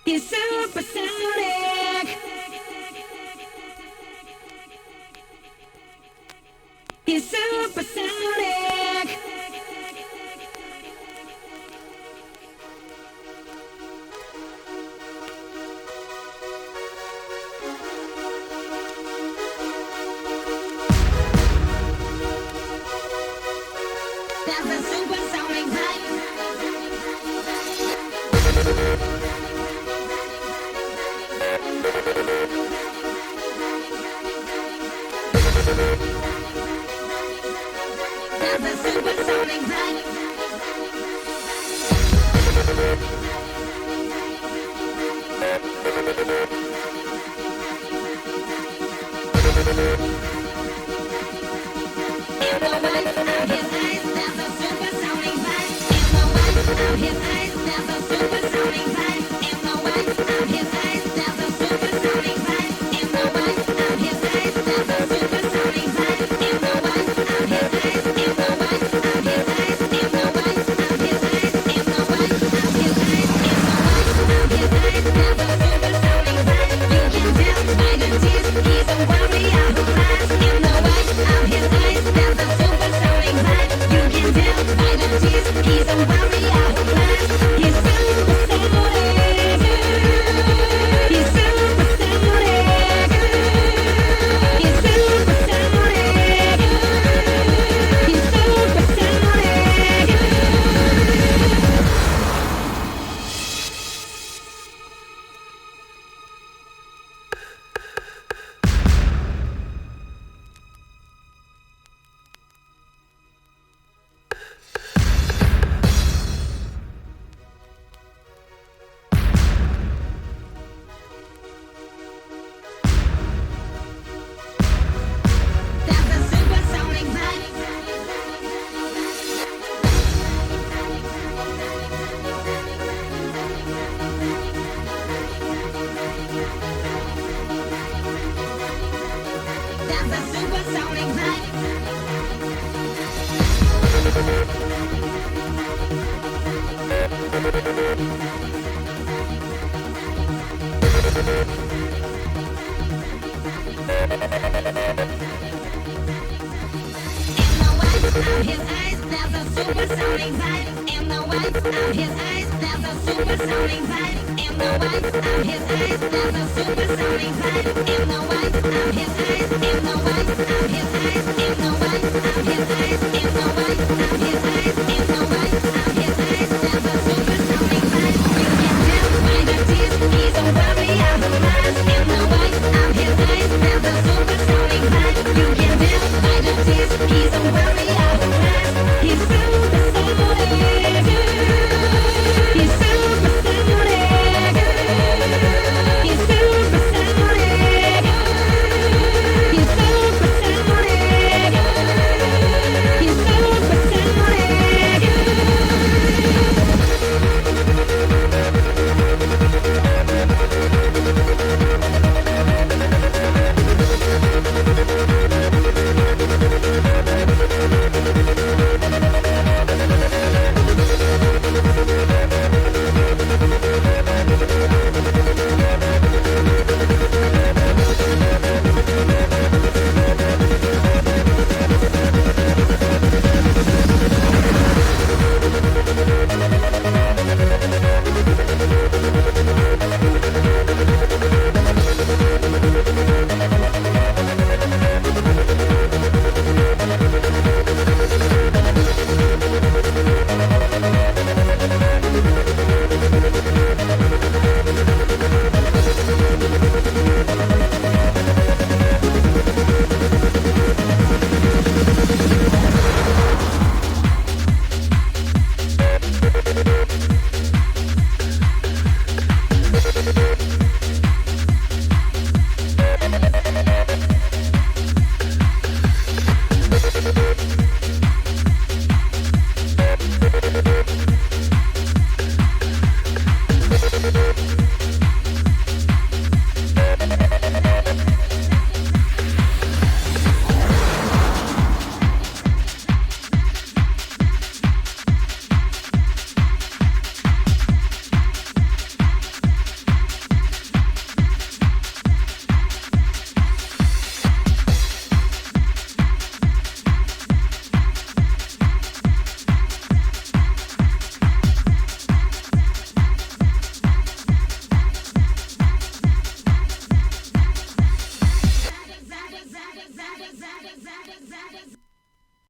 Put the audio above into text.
He's supersonic. He's supersonic. That's a supersonic vibe. That's a supersonic vibe. In the white of his eyes, there's a supersonic vibe. In the white of his eyes, there's a supersonic vibe. In the white of his eyes, there's a supersonic vibe. In the white of his eyes, there's a supersonic vibe. In the white of his eyes, in the white of his eyes, in the white of his eyes, in the white of his eyes, in the white of his eyes, there's a supersonic vibe. You can tell by the tears, he's a warrior who flies. In the white of his eyes, there's a supersonic vibe. You can tell by the tears, he's a warrior who flies. He's supersonic. He's supersonic. He's supersonic. He's supersonic. That's a supersonic vibe. That's a supersonic vibe. In the white of his eyes, there's a supersonic vibe. In the white of his eyes, there's a supersonic vibe. In the white of his eyes, there's a supersonic vibe. In the white of his eyes, in the white of his eyes, in the white of his eyes, in the white of his eyes, in the white of his eyes, there's a supersonic vibe. You can tell by the tears, he's a warrior who flies. In the white of his eyes, there's a supersonic vibe. You can tell by the tears, he's a warrior who flies. He's supersonic. He's supersonic. He's supersonic. He's supersonic. He's supersonic.